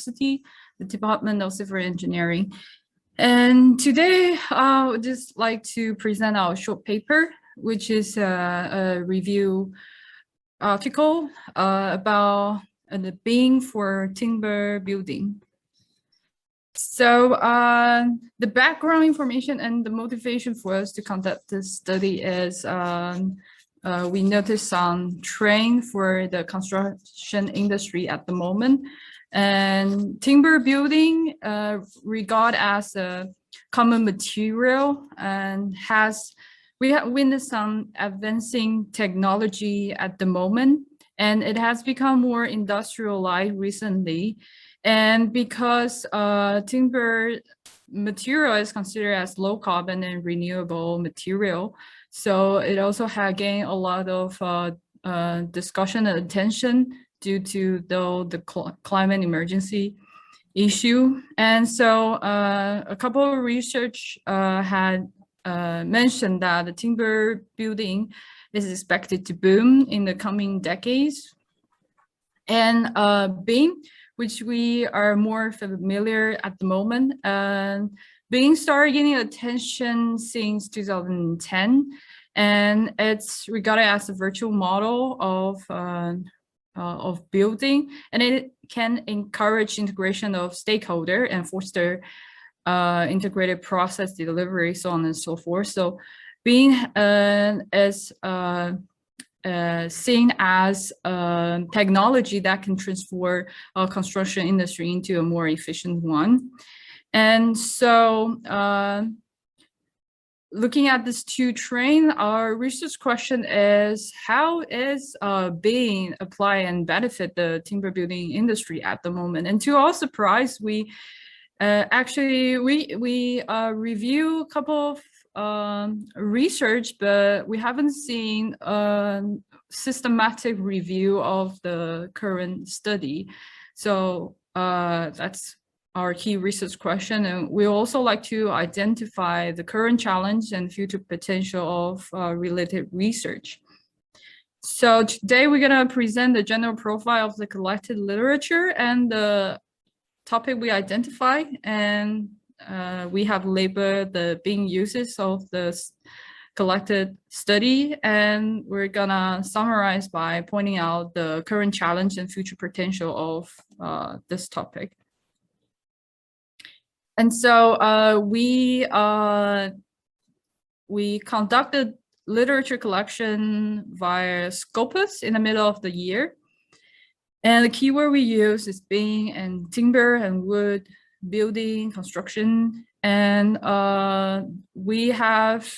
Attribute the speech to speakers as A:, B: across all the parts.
A: University, the Department of Civil Engineering. And today, I would just like to present our short paper, which is a review article about the beam for timber building. So the background information and the motivation for us to conduct this study is we noticed some trend for the construction industry at the moment. And timber building regard as a common material and we have witnessed some advancing technology at the moment, and it has become more industrialized recently. And because timber material is considered as low carbon and renewable material, so it also had gained a lot of discussion and attention due to the climate emergency issue. And so a couple of research had mentioned that the timber building is expected to boom in the coming decades. And beam, which we are more familiar at the moment, being started getting attention since 2010, and it's regarded as a virtual model of building, and it can encourage integration of stakeholder and foster integrated process delivery, so on and so forth. So being is seen as technology that can transform our construction industry into a more efficient one. And so looking at this two trend, our research question is, how is being applied and benefit the timber building industry at the moment? And to our surprise, we review a couple of research, but we haven't seen a systematic review of the current study. So that's our key research question. And we also like to identify the current challenge and future potential of related research. So today we're going to present the general profile of the collected literature and the topic we identify, and we have labeled the being uses of the collected study, and we're gonna summarize by pointing out the current challenge and future potential of this topic. And so we conducted literature collection via Scopus in the middle of the year. And the keyword we use is beam and timber and wood building construction. And we have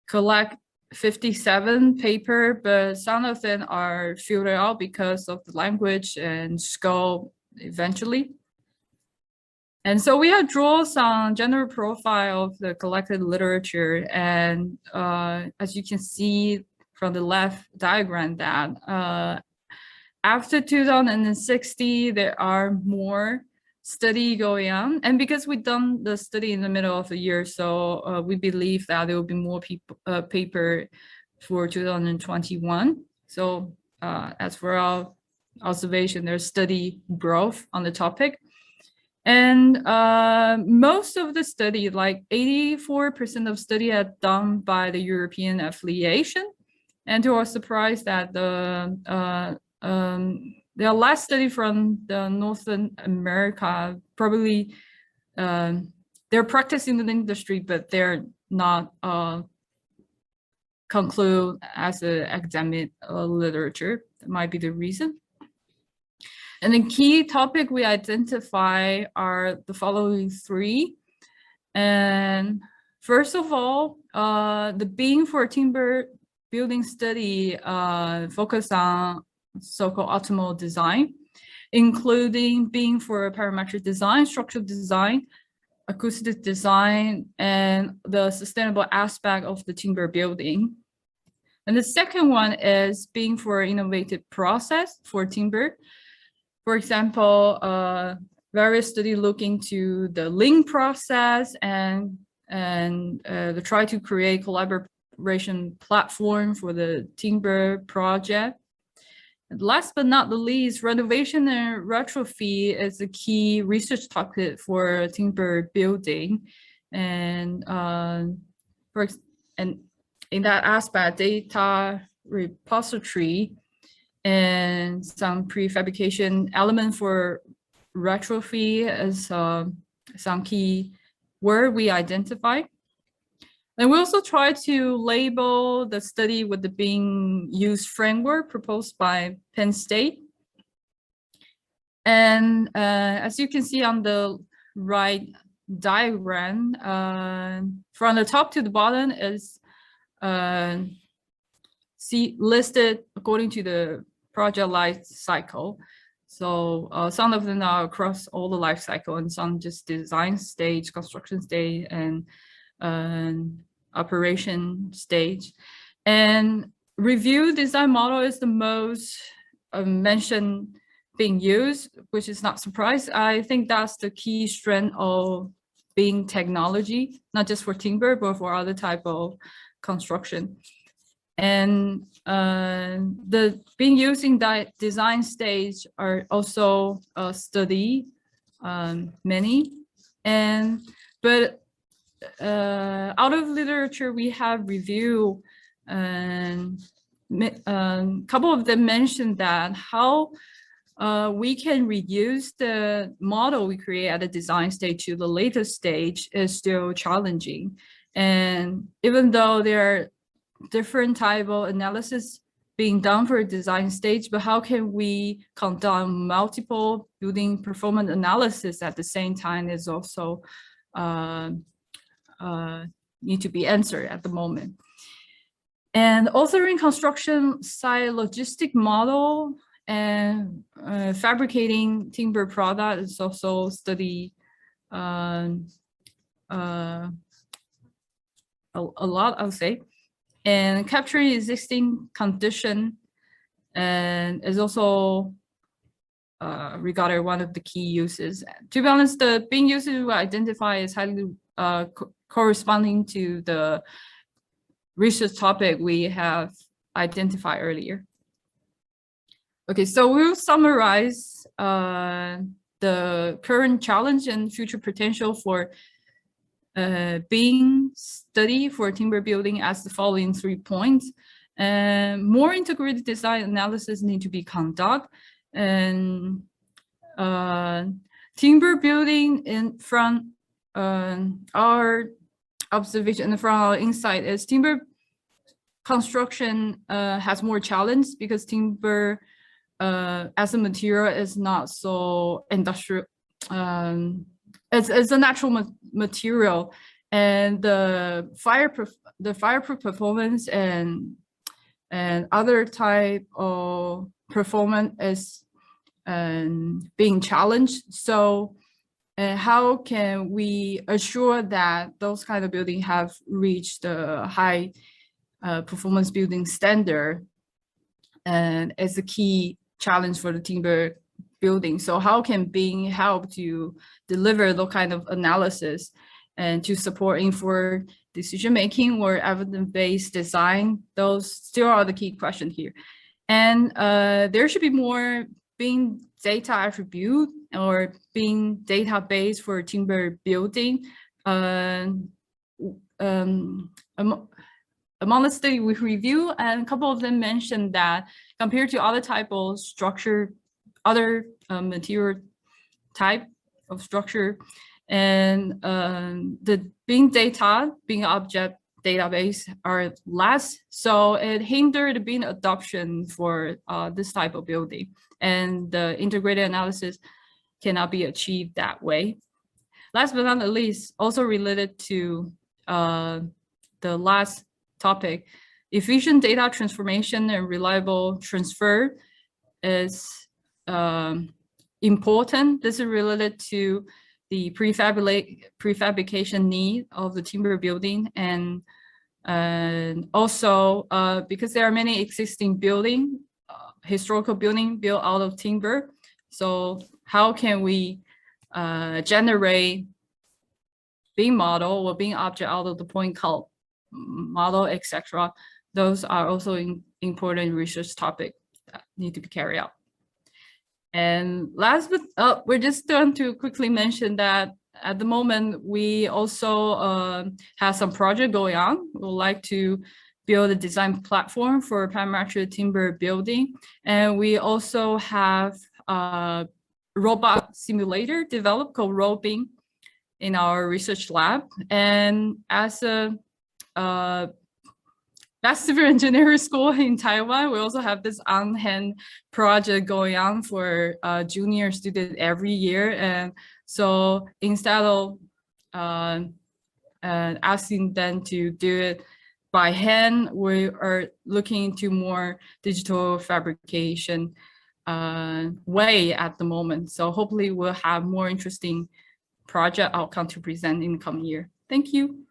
A: collect 57 paper, but some of them are filtered out because of the language and scope eventually. And so we have drawn some general profile of the collected literature. And as you can see from the left diagram, that after 2060, there are more study going on. And because we've done the study in the middle of the year, so we believe that there will be more paper for 2021. So as for our observation, there's study growth on the topic. And most of the study, like 84% of study are done by the European affiliation. And to our surprise that there are less study from the Northern America, probably they're practicing in the industry, but they're not conclude as an academic literature. That might be the reason. And the key topic we identify are the following three. And first of all, the beam for timber building study focus on so-called optimal design, including beam for parametric design, structural design, acoustic design, and the sustainable aspect of the timber building. And the second one is beam for innovative process for timber. For example, various studies look into the lean process and try to create collaboration platform for the timber project. Last but not the least, renovation and retrofit is a key research topic for timber building. And and in that aspect, data repository and some prefabrication element for retrofit is some key word we identify. And we also try to label the study with the being used framework proposed by Penn State. And as you can see on the right diagram, from the top to the bottom is listed according to the project life cycle. So some of them are across all the life cycle, and some just design stage, construction stage, and operation stage. And review design model is the most mentioned being used, which is not surprise. I think that's the key strength of being technology, not just for timber, but for other type of construction. And the being used in that design stage are also studied many, but out of literature we have reviewed, and couple of them mentioned that how we can reduce the model we create at the design stage to the later stage is still challenging. And even though there are different type of analysis being done for a design stage, but how can we conduct multiple building performance analysis at the same time is also need to be answered at the moment. And authoring construction site logistic model and fabricating timber product is also studied a lot, I would say. And capturing existing condition and is also regarded one of the key uses. To be honest, the being uses we identify is highly corresponding to the research topic we have identified earlier. Okay, so we'll summarize the current challenge and future potential for being studied for timber building as the following 3 points. More integrated design analysis need to be conducted, and timber building in front our observation from our insight is timber construction has more challenge because timber as a material is not so industrial. It's a natural material, and the fireproof performance and other type of performance is being challenged. So how can we assure that those kind of buildings have reached the high performance building standard, and it's a key challenge for the timber building. So how can Bing help to deliver those kind of analysis and to support informed decision making or evidence-based design? Those still are the key questions here. And there should be more Bing data attribute or Bing database for timber building. Among the study we review, and a couple of them mentioned that compared to other type of structure, other material type of structure, and the Bing data, Bing object database are less, so it hindered the Bing adoption for this type of building, and the integrated analysis cannot be achieved that way. Last but not least, also related to the last topic, efficient data transformation and reliable transfer is important. This is related to the prefabrication need of the timber building, and also because there are many existing building, historical building built out of timber. So how can we generate Bing model or Bing object out of the point cloud model, etc.? Those are also important research topic that need to be carried out. And last but we're just going to quickly mention that at the moment we also have some project going on. We would like to build a design platform for parametric timber building, and we also have a robot simulator developed called Robing in our research lab. And as a that's civil engineering school in Taiwan, we also have this on-hand project going on for junior students every year. And so instead of asking them to do it by hand, we are looking into more digital fabrication way at the moment. So hopefully we'll have more interesting project outcome to present in the coming year. Thank you.